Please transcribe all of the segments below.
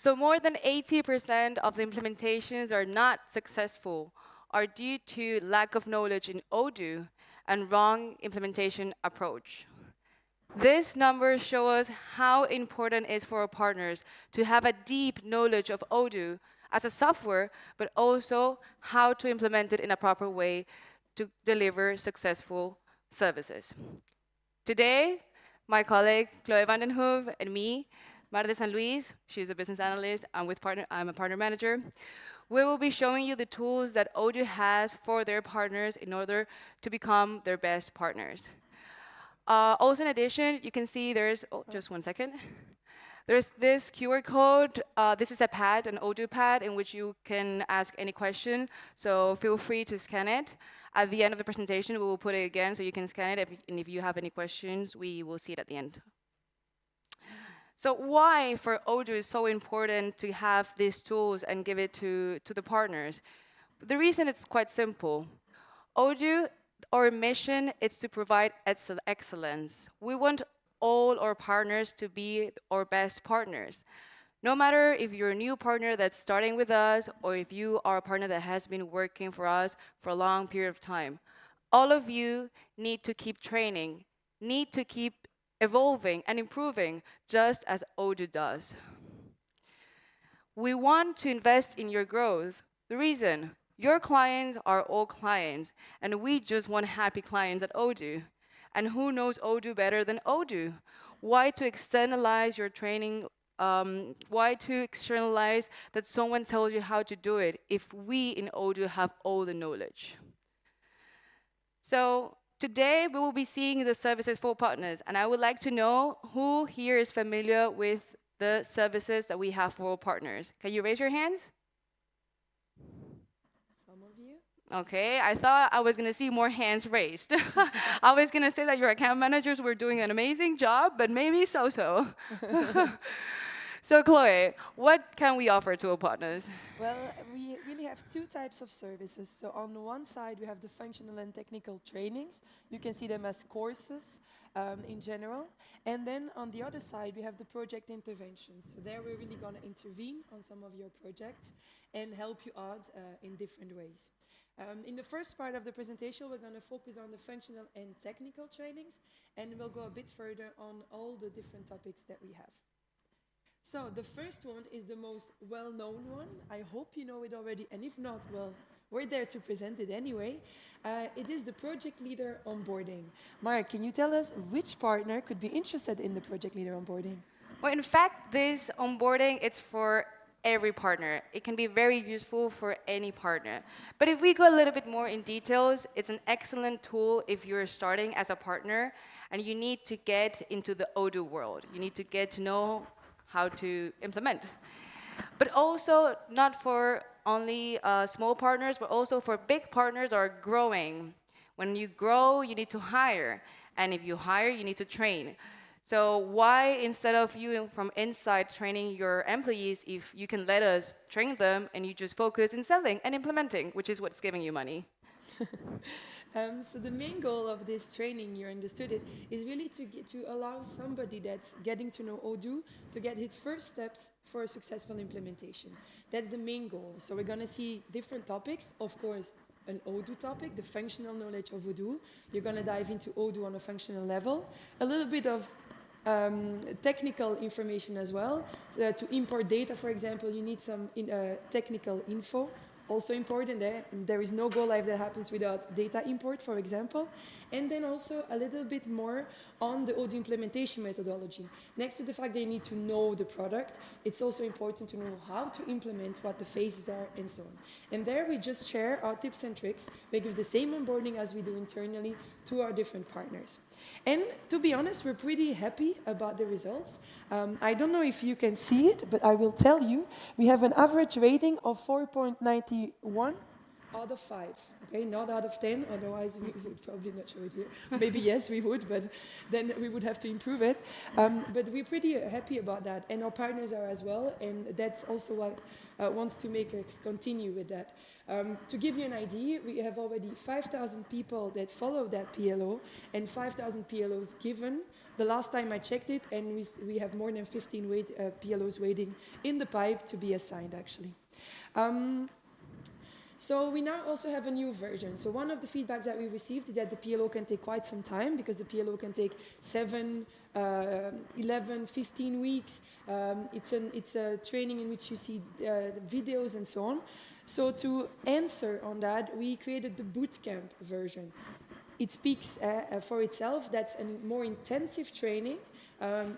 So more than 80% of the implementations are not successful are due to lack of knowledge in Odoo and wrong implementation approach. These numbers show us how important it is for our partners to have a deep knowledge of Odoo as a software, but also how to implement it in a proper way to deliver successful services. Today, my colleague Chloe van den Hove and me, Mar de San Luis, she's a business analyst, I'm a partner manager. We will be showing you the tools that Odoo has for their partners in order to become their best partners. Also, in addition, you can see there's, just one second. There's this QR code. This is a pad, an Odoo pad, in which you can ask any question. So feel free to scan it. At the end of the presentation, we will put it again so you can scan it. And if you have any questions, we will see it at the end. So why for Odoo is so important to have these tools and give it to the partners? The reason it's quite simple. Odoo, our mission is to provide excellence. We want all our partners to be our best partners. No matter if you're a new partner that's starting with us or if you are a partner that has been working for us for a long period of time, all of you need to keep training, need to keep evolving and improving just as Odoo does. We want to invest in your growth. The reason, your clients are all clients, and we just want happy clients at Odoo. And who knows Odoo better than Odoo? Why to externalize your training? Why to externalize that someone tells you how to do it if we in Odoo have all the knowledge? So today we will be seeing the services for partners, and I would like to know who here is familiar with the services that we have for partners. Can you raise your hands? Some of you. Okay, I thought I was going to see more hands raised. I was going to say that your account managers were doing an amazing job, but maybe so-so. So Chloe, what can we offer to our partners? Well, we really have two types of services. So on the one side, we have the functional and technical trainings. You can see them as courses in general. And then on the other side, we have the project interventions. So there we're really going to intervene on some of your projects and help you out in different ways. In the first part of the presentation, we're going to focus on the functional and technical trainings, and we'll go a bit further on all the different topics that we have. So the first one is the most well-known one. I hope you know it already, and if not, well, we're there to present it anyway. It is the project leader onboarding. Mark, can you tell us which partner could be interested in the project leader onboarding? Well, in fact, this onboarding, it's for every partner. It can be very useful for any partner. But if we go a little bit more in details, it's an excellent tool if you're starting as a partner and you need to get into the Odoo world. You need to get to know how to implement. But also not for only small partners, but also for big partners are growing. When you grow, you need to hire. And if you hire, you need to train. So why, instead of you from inside training your employees, if you can let us train them and you just focus in selling and implementing, which is what's giving you money? So the main goal of this training, you understood it, is really to allow somebody that's getting to know Odoo to get his first steps for a successful implementation. That's the main goal. So we're going to see different topics, of course, an Odoo topic, the functional knowledge of Odoo. You're going to dive into Odoo on a functional level, a little bit of technical information as well. To import data, for example, you need some technical info. Also important, and there is no go live that happens without data import, for example. And then also a little bit more on the Odoo implementation methodology. Next to the fact that you need to know the product, it's also important to know how to implement, what the phases are, and so on. And there we just share our tips and tricks. We give the same onboarding as we do internally to our different partners. And to be honest, we're pretty happy about the results. I don't know if you can see it, but I will tell you, we have an average rating of 4.91 out of 5, okay, not out of 10, otherwise we would probably not show it here. Maybe yes, we would, but then we would have to improve it. But we're pretty happy about that, and our partners are as well, and that's also what wants to make us continue with that. To give you an idea, we have already 5,000 people that follow that PLO, and 5,000 PLOs given. The last time I checked it, and we have more than 15 PLOs waiting in the pipe to be assigned, actually. So we now also have a new version. So one of the feedbacks that we received is that the PLO can take quite some time, because the PLO can take 7, 11, 15 weeks. It's a training in which you see videos and so on. So to answer on that, we created the bootcamp version. It speaks for itself. That's a more intensive training.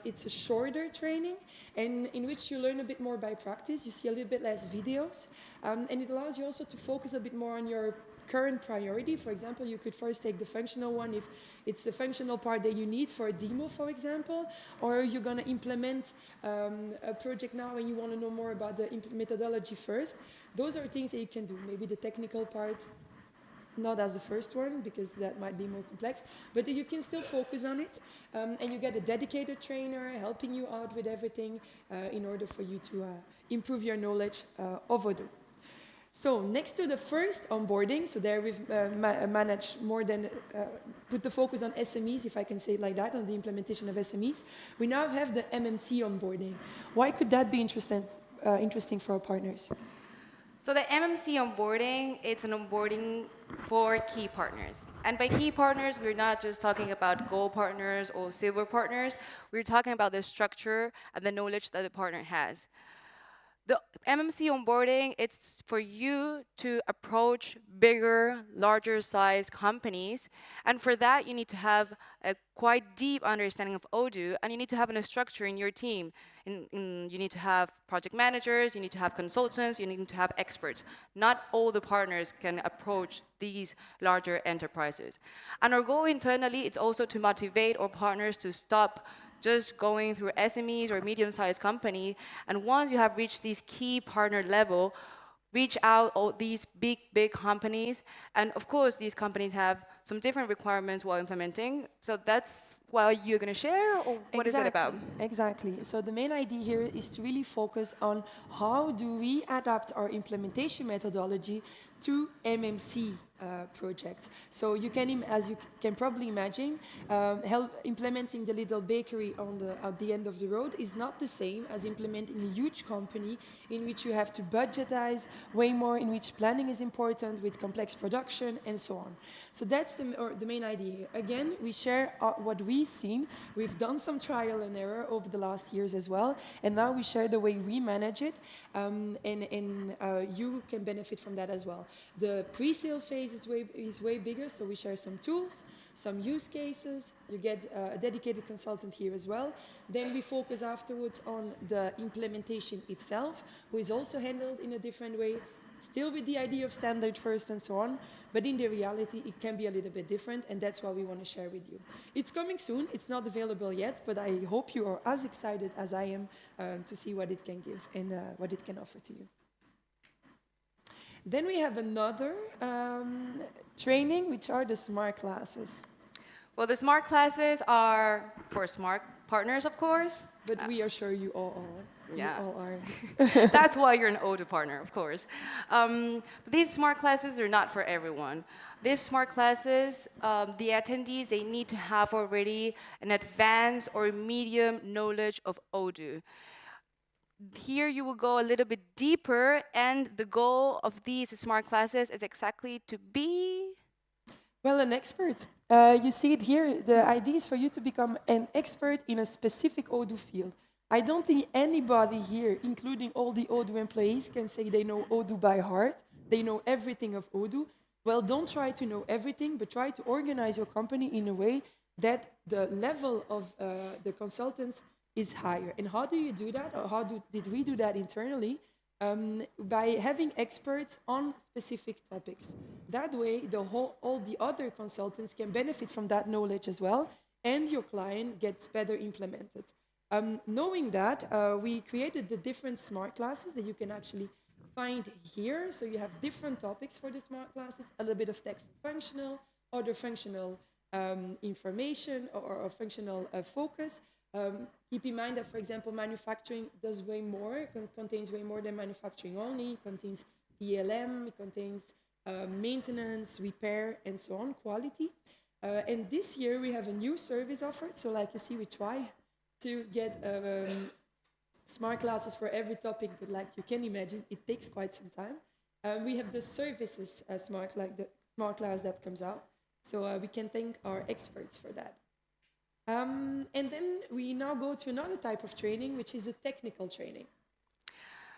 It's a shorter training, and in which you learn a bit more by practice. You see a little bit less videos, and it allows you also to focus a bit more on your current priority. For example, you could first take the functional one if it's the functional part that you need for a demo, for example, or you're going to implement a project now and you want to know more about the methodology first. Those are things that you can do. Maybe the technical part, not as the first one, because that might be more complex, but you can still focus on it, and you get a dedicated trainer helping you out with everything in order for you to improve your knowledge of Odoo. So next to the first onboarding, so there we've managed more than, put the focus on SMEs, if I can say it like that, on the implementation of SMEs. We now have the MMC onboarding. Why could that be interesting for our partners? So the MMC onboarding, it's an onboarding for key partners. And by key partners, we're not just talking about gold partners or silver partners. We're talking about the structure and the knowledge that the partner has. The MMC onboarding, it's for you to approach bigger, larger size companies. And for that, you need to have a quite deep understanding of Odoo, and you need to have a structure in your team. You need to have project managers, you need to have consultants, you need to have experts. Not all the partners can approach these larger enterprises. And our goal internally is also to motivate our partners to stop just going through SMEs or medium-sized company. And once you have reached these key partner level, reach out all these big companies. And of course, these companies have some different requirements while implementing. So that's what you're going to share, or what is it about? Exactly. So the main idea here is to really focus on how do we adapt our implementation methodology to MMC projects. So you can, as you can probably imagine, implementing the little bakery at the end of the road is not the same as implementing a huge company in which you have to budgetize way more, in which planning is important with complex production and so on. So that's the main idea here. Again, we share what we've seen. We've done some trial and error over the last years as well, and now we share the way we manage it, and you can benefit from that as well. The pre-sales phase is way bigger, so we share some tools, some use cases. You get a dedicated consultant here as well. Then we focus afterwards on the implementation itself, who is also handled in a different way, still with the idea of standard first and so on, but in the reality it can be a little bit different, and that's what we want to share with you. It's coming soon, it's not available yet, but I hope you are as excited as I am to see what it can give and what it can offer to you. Then we have another training, which are the smart classes. Well, the smart classes are for smart partners, of course. But we are sure you all are. Yeah. You all are. That's why you're an Odoo partner, of course. These smart classes are not for everyone. These smart classes, the attendees, they need to have already an advanced or medium knowledge of Odoo. Here you will go a little bit deeper, and the goal of these smart classes is exactly to be... Well, an expert. You see it here. The idea is for you to become an expert in a specific Odoo field. I don't think anybody here, including all the Odoo employees, can say they know Odoo by heart. They know everything of Odoo. Well, don't try to know everything, but try to organize your company in a way that the level of the consultants is higher. And how do you do that, or did we do that internally? By having experts on specific topics. That way, all the other consultants can benefit from that knowledge as well, and your client gets better implemented. Knowing that, we created the different smart classes that you can actually find here. So you have different topics for the smart classes, a little bit of tech functional, other functional information or functional focus. Keep in mind that, for example, manufacturing does way more, contains way more than manufacturing only. It contains PLM, it contains maintenance, repair, and so on, quality. And this year we have a new service offered. So like you see, we try to get smart classes for every topic, but like you can imagine, it takes quite some time. We have the services smart class that comes out. So we can thank our experts for that. And then we now go to another type of training, which is the technical training.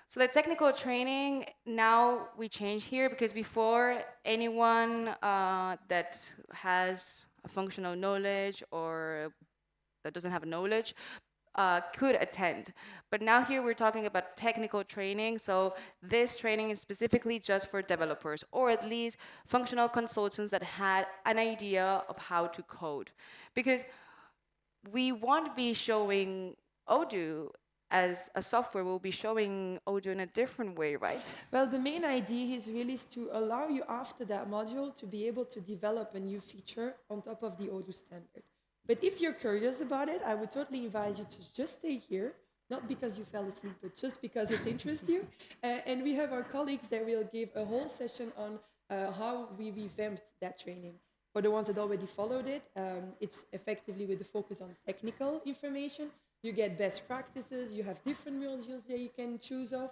So the technical training, now we change here because before anyone that has a functional knowledge or that doesn't have a knowledge could attend. But now here we're talking about technical training. So this training is specifically just for developers or at least functional consultants that had an idea of how to code. Because we won't be showing Odoo as a software, we'll be showing Odoo in a different way, right? Well, the main idea is really to allow you after that module to be able to develop a new feature on top of the Odoo standard. But if you're curious about it, I would totally invite you to just stay here, not because you fell asleep, but just because it interests you. And we have our colleagues that will give a whole session on how we revamped that training. For the ones that already followed it, it's effectively with the focus on technical information. You get best practices, you have different modules that you can choose of,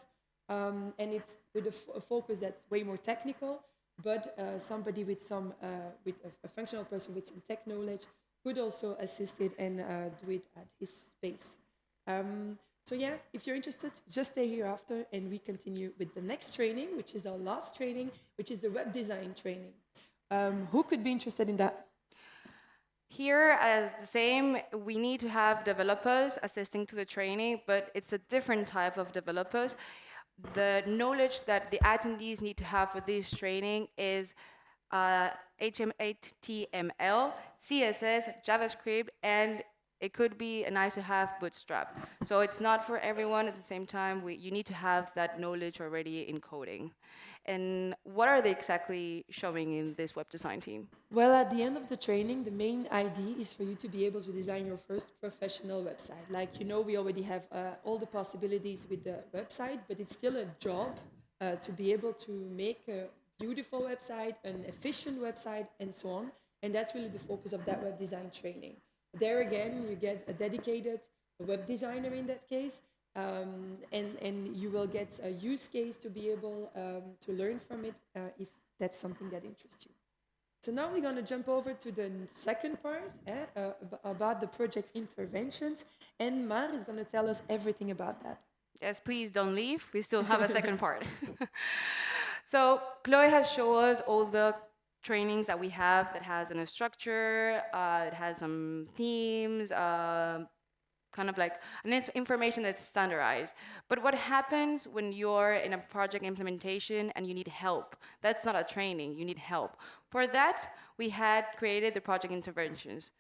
and it's with a focus that's way more technical, but somebody with a functional person with some tech knowledge could also assist it and do it at his space. So yeah, if you're interested, just stay here after, and we continue with the next training, which is our last training, which is the web design training. Who could be interested in that? Here, as the same, we need to have developers assisting to the training, but it's a different type of developers. The knowledge that the attendees need to have for this training is HTML, CSS, JavaScript, and it could be a nice to have Bootstrap. So it's not for everyone. At the same time, you need to have that knowledge already in coding. And what are they exactly showing in this web design team? Well, at the end of the training, the main idea is for you to be able to design your first professional website. Like, you know, we already have all the possibilities with the website, but it's still a job to be able to make a beautiful website, an efficient website, and so on. And that's really the focus of that web design training. There again, you get a dedicated web designer in that case, and you will get a use case to be able to learn from it if that's something that interests you. So now we're going to jump over to the second part about the project interventions, and Mar is going to tell us everything about that. Yes, please don't leave. We still have a second part. So Chloe has shown us all the trainings that we have that has a structure, it has some themes, kind of like information that's standardized. But what happens when you're in a project implementation and you need help? That's not a training, you need help. For that, we had created the project interventions.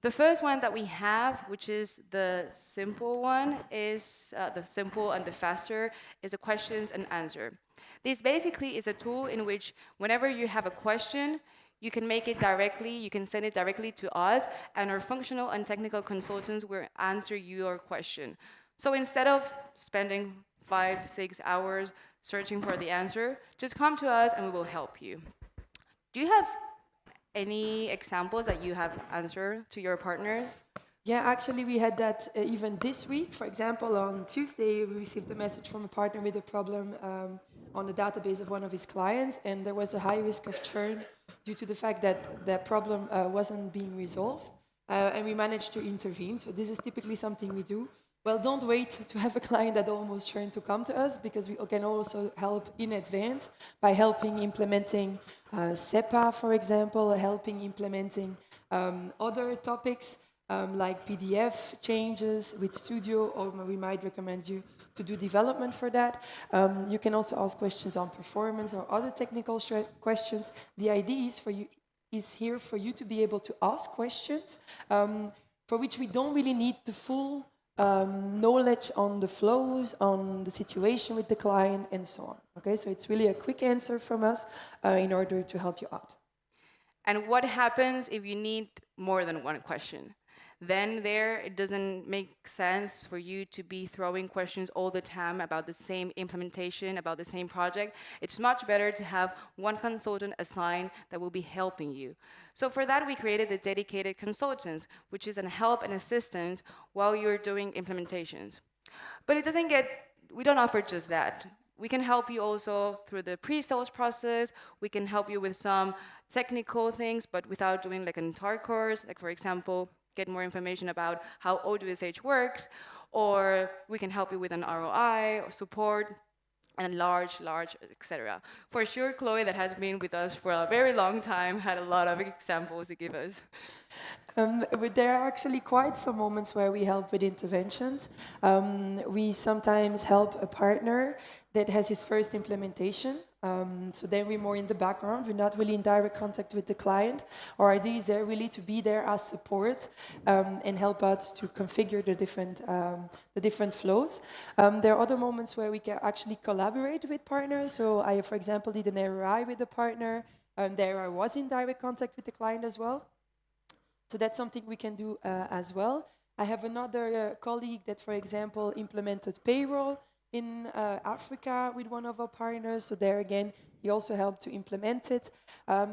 The first one that we have, which is the simple one, is the simple and the faster, is a questions and answer. This basically is a tool in which whenever you have a question, you can make it directly, you can send it directly to us, and our functional and technical consultants will answer your question. So instead of spending 5-6 hours searching for the answer, just come to us and we will help you. Do you have any examples that you have answered to your partners? Yeah, actually we had that even this week. For example, on Tuesday, we received a message from a partner with a problem on the database of one of his clients, and there was a high risk of churn due to the fact that that problem wasn't being resolved, and we managed to intervene. So this is typically something we do. Well, don't wait to have a client that almost churned to come to us, because we can also help in advance by helping implementing SEPA, for example, helping implementing other topics like PDF changes with Studio, or we might recommend you to do development for that. You can also ask questions on performance or other technical questions. The idea is here for you to be able to ask questions for which we don't really need the full knowledge on the flows, on the situation with the client, and so on. Okay, so it's really a quick answer from us in order to help you out. And what happens if you need more than one question? Then there, it doesn't make sense for you to be throwing questions all the time about the same implementation, about the same project. It's much better to have one consultant assigned that will be helping you. So for that, we created the dedicated consultants, which is an help and assistance while you're doing implementations. But it doesn't get, we don't offer just that. We can help you also through the pre-sales process. We can help you with some technical things, but without doing like an entire course. Like for example, get more information about how Odoo SH works, or we can help you with an ROI or support and large, etc. For sure, Chloe, that has been with us for a very long time, had a lot of examples to give us. But there are actually quite some moments where we help with interventions. We sometimes help a partner that has his first implementation. So then we're more in the background. We're not really in direct contact with the client. Our idea is there really to be there as support and help out to configure the different flows. There are other moments where we can actually collaborate with partners. So I, for example, did an ROI with a partner. There I was in direct contact with the client as well. So that's something we can do as well. I have another colleague that, for example, implemented payroll in Africa with one of our partners. So there again, he also helped to implement it.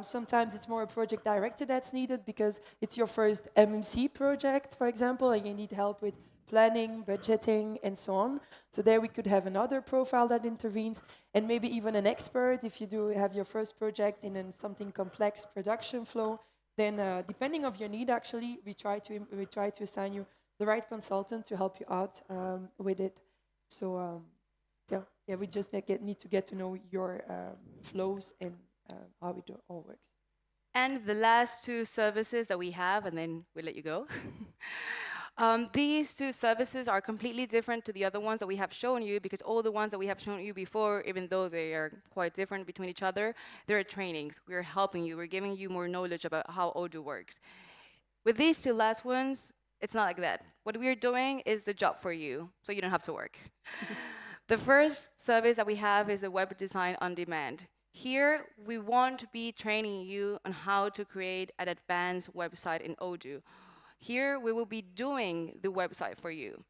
Sometimes it's more a project director that's needed because it's your first MMC project, for example, and you need help with planning, budgeting, and so on. So there we could have another profile that intervenes, and maybe even an expert if you do have your first project in something complex production flow. Then, depending on your need, actually, we try to assign you the right consultant to help you out with it. So, yeah, we just need to get to know your flows and how it all works. And the last two services that we have, and then we'll let you go. These two services are completely different to the other ones that we have shown you, because all the ones that we have shown you before, even though they are quite different between each other, they're trainings. We're helping you. We're giving you more knowledge about how Odoo works. With these two last ones, it's not like that. What we're doing is the job for you, so you don't have to work. The first service that we have is a web design on demand. Here, we won't be training you on how to create an advanced website in Odoo. Here, we will be doing the website for you.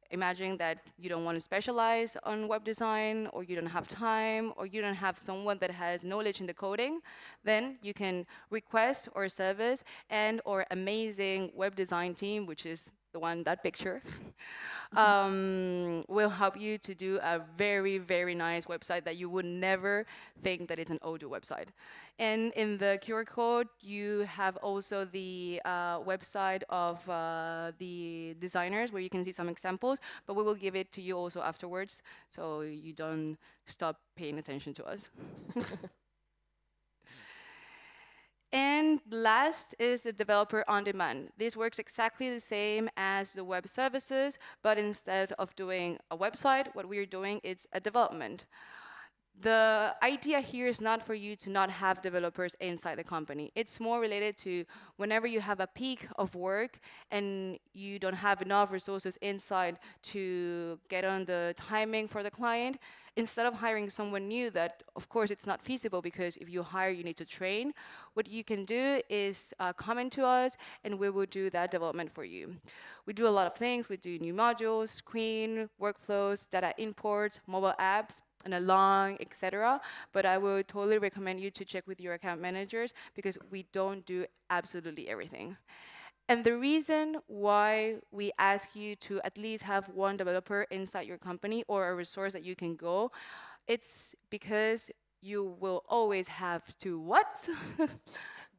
Imagine that you don't want to specialize on web design, or you don't have time, or you don't have someone that has knowledge in the coding, then you can request our service and our amazing web design team, which is the one, that picture, will help you to do a very, very nice website that you would never think that it's an Odoo website. And in the QR code, you have also the website of the designers where you can see some examples, but we will give it to you also afterwards, so you don't stop paying attention to us. And last is the developer on demand. This works exactly the same as the web services, but instead of doing a website, what we're doing is a development. The idea here is not for you to not have developers inside the company. It's more related to whenever you have a peak of work and you don't have enough resources inside to get on the timing for the client, instead of hiring someone new that, of course, it's not feasible because if you hire, you need to train, what you can do is come to us and we will do that development for you. We do a lot of things. We do new modules, screen, workflows, data imports, mobile apps, and a long, etc. But I would totally recommend you to check with your account managers because we don't do absolutely everything. And the reason why we ask you to at least have one developer inside your company or a resource that you can go, it's because you will always have to what?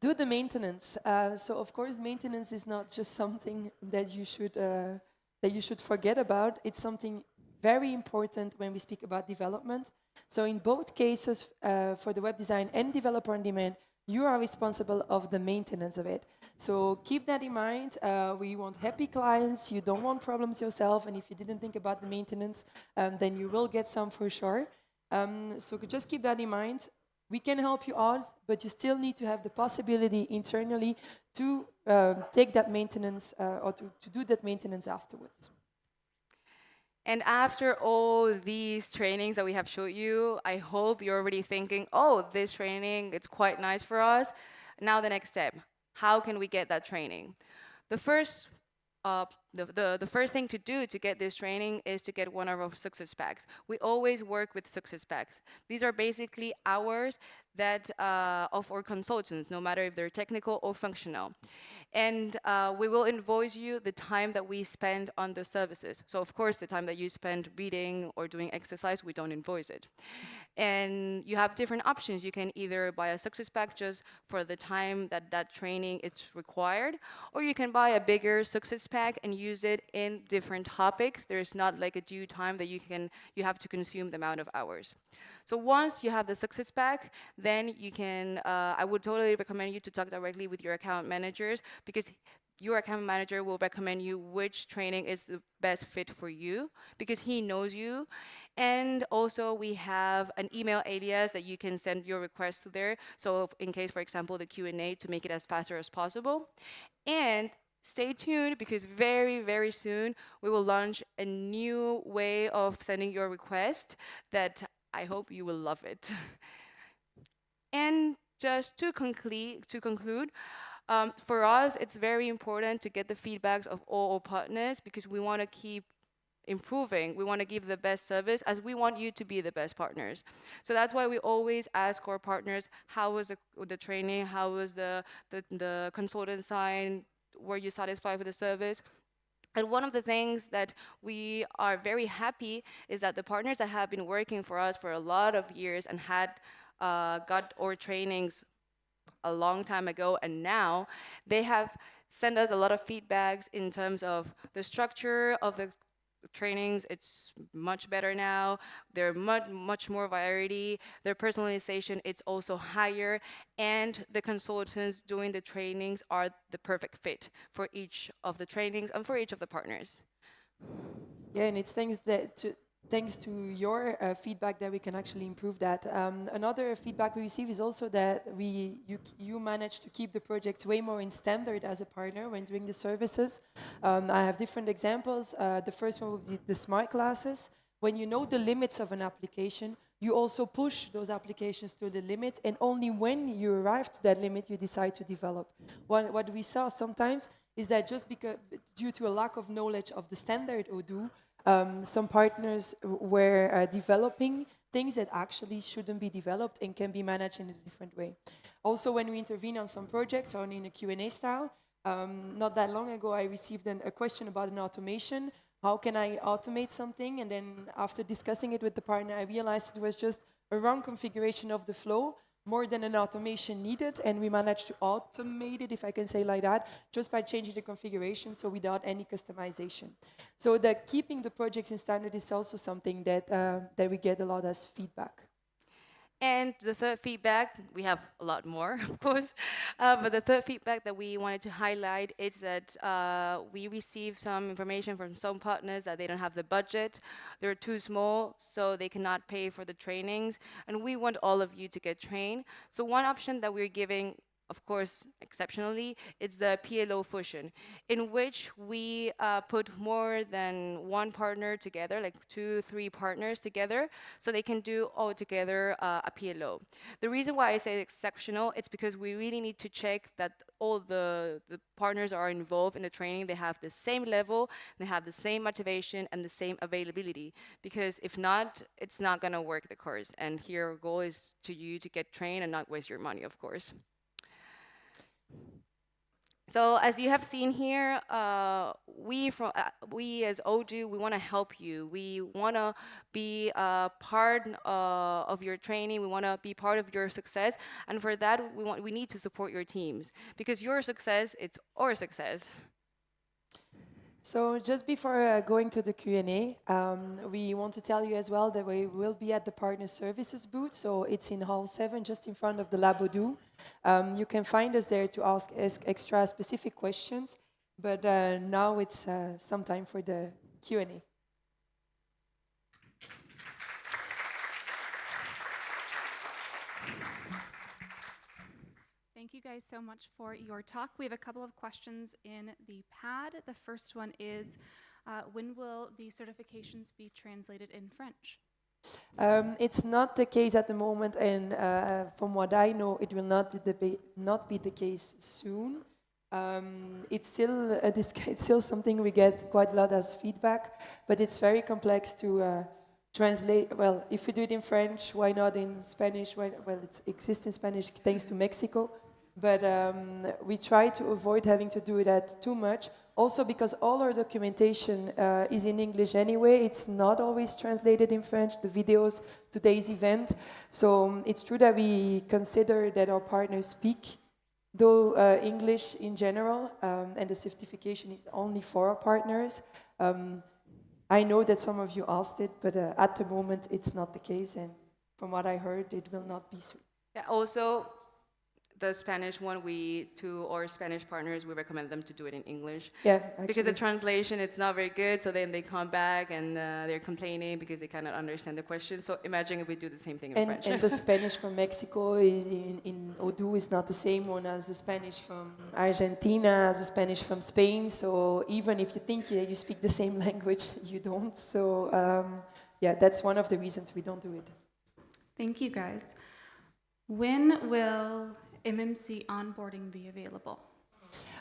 Do the maintenance. So of course, maintenance is not just something that you should forget about. It's something very important when we speak about development. So in both cases, for the web design and developer on demand, you are responsible of the maintenance of it. So keep that in mind. We want happy clients. You don't want problems yourself. And if you didn't think about the maintenance, then you will get some for sure. So just keep that in mind. We can help you out, but you still need to have the possibility internally to take that maintenance or to do that maintenance afterwards. And after all these trainings that we have showed you, I hope you're already thinking, oh, this training, it's quite nice for us. Now the next step, how can we get that training? The first uh, the first thing to do to get this training is to get one of our success packs. We always work with success packs. These are basically hours that of our consultants, no matter if they're technical or functional. And we will invoice you the time that we spend on the services. So of course, the time that you spend reading or doing exercise, we don't invoice it. And you have different options. You can either buy a success pack just for the time that that training is required, or you can buy a bigger success pack and use it in different topics. There's not like a due time that you have to consume the amount of hours. So once you have the success pack, then you can, I would totally recommend you to talk directly with your account managers, because your account manager will recommend you which training is the best fit for you, because he knows you. And also we have an email alias that you can send your request to there. So in case, for example, the Q&A, to make it as faster as possible. And stay tuned, because very, very soon we will launch a new way of sending your request that I hope you will love it. And just to conclude, for us, it's very important to get the feedbacks of all our partners, because we want to keep improving. We want to give the best service, as we want you to be the best partners. So that's why we always ask our partners, how was the training? How was the consultant sign? Were you satisfied with the service? And one of the things that we are very happy is that the partners that have been working for us for a lot of years and had got our trainings a long time ago, and now they have sent us a lot of feedbacks in terms of the structure of the trainings. It's much better now. There much more variety. Their personalization, it's also higher, and the consultants doing the trainings are the perfect fit for each of the trainings and for each of the partners. Yeah, and it's thanks to your feedback that we can actually improve that. Another feedback we receive is also that you manage to keep the projects way more in standard as a partner when doing the services. I have different examples. The first one would be the smart classes. When you know the limits of an application, you also push those applications to the limit, and only when you arrive to that limit, you decide to develop. What we saw sometimes is that just because, due to a lack of knowledge of the standard Odoo, some partners were developing things that actually shouldn't be developed and can be managed in a different way. Also, when we intervene on some projects or in a Q&A style, not that long ago I received a question about an automation. How can I automate something? And then after discussing it with the partner, I realized it was just a wrong configuration of the flow, more than an automation needed, and we managed to automate it, if I can say like that, just by changing the configuration, so without any customization. So keeping the projects in standard is also something that we get a lot as feedback. And the third feedback, we have a lot more, of course, but the third feedback that we wanted to highlight is that we received some information from some partners that they don't have the budget, they're too small, so they cannot pay for the trainings, and we want all of you to get trained. So one option that we're giving, of course, exceptionally, it's the PLO fusion, in which we put more than one partner together, like 2-3 partners together, so they can do all together a PLO. The reason why I say exceptional, it's because we really need to check that all the partners are involved in the training, they have the same level, they have the same motivation and the same availability, because if not, it's not gonna work the course. And here our goal is to you to get trained and not waste your money, of course. So as you have seen here, we as Odoo, we want to help you. We want to be part of your training. We want to be part of your success, and for that, we need to support your teams, because your success, it's our success. So just before going to the Q&A, we want to tell you as well that we will be at the Partner Services booth. So it's in Hall 7, just in front of the Lab Odoo. You can find us there to ask extra specific questions. But now it's some time for the Q&A. Thank you guys so much for your talk. We have a couple of questions in the pad. The first one is, when will the certifications be translated in French? It's not the case at the moment, and from what I know, it will not be the case soon. It's still it's still something we get quite a lot as feedback, but it's very complex to translate. Well, if we do it in French, why not in Spanish? Well, it exists in Spanish thanks to Mexico, but we try to avoid having to do that too much. Also, because all our documentation is in English anyway, it's not always translated in French, the videos, today's event. So it's true that we consider that our partners speak, though English in general, and the certification is only for our partners. I know that some of you asked it, but at the moment it's not the case, and from what I heard, it will not be soon. Yeah, also, the Spanish one, to our Spanish partners, we recommend them to do it in English. Yeah, actually. Because the translation, it's not very good, so then they come back and they're complaining because they cannot understand the question. So imagine if we do the same thing in French. And the Spanish from Mexico in Odoo is not the same one as the Spanish from Argentina, as the Spanish from Spain. So even if you think you speak the same language, you don't. So yeah, that's one of the reasons we don't do it. Thank you, guys. When will MMC onboarding be available?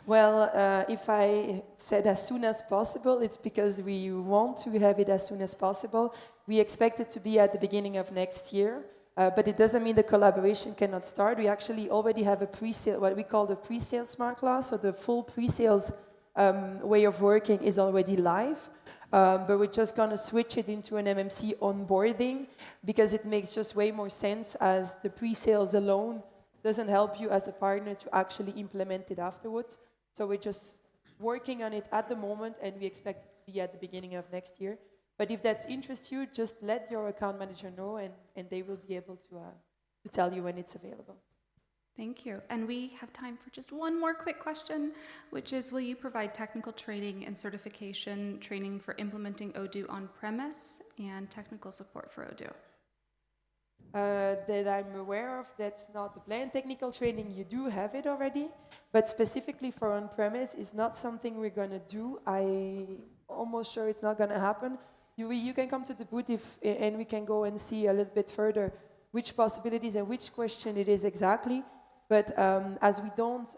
Well, if I said as soon as possible, it's because we want to have it as soon as possible. We expect it to be at the beginning of next year, but it doesn't mean the collaboration cannot start. We actually already have a pre-sale, what we call the pre-sale smart class, so the full pre-sales way of working is already live. But we're just going to switch it into an MMC onboarding because it makes just way more sense, as the pre-sales alone doesn't help you as a partner to actually implement it afterwards. So we're just working on it at the moment, and we expect it to be at the beginning of next year. But if that interests you, just let your account manager know, and they will be able to tell you when it's available. Thank you. And we have time for just one more quick question, which is, will you provide technical training and certification training for implementing Odoo on-premise and technical support for Odoo? That I'm aware of, that's not the plan. Technical training, you do have it already, but specifically for on-premise is not something we're going to do. I'm almost sure it's not going to happen. You can come to the booth and we can go and see a little bit further which possibilities and which question it is exactly. But as we don't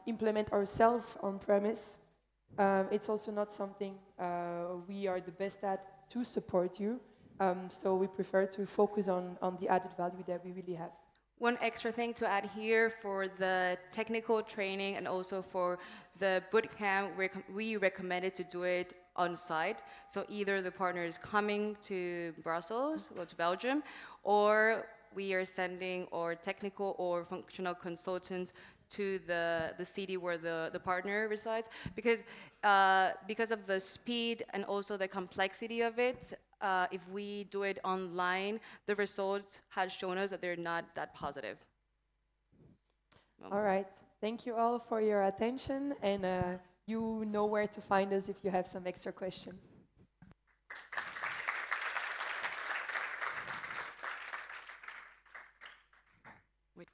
implement ourselves on-premise, it's also not something we are the best at to support you. So we prefer to focus on the added value that we really have. One extra thing to add here for the technical training and also for the bootcamp, we recommended to do it on site. So either the partner is coming to Brussels or to Belgium, or we are sending our technical or functional consultants to the city where the partner resides, because of the speed and also the complexity of it. If we do it online, the results had shown us that they're not that positive. All right. Thank you all for your attention, and you know where to find us if you have some extra questions. Wait.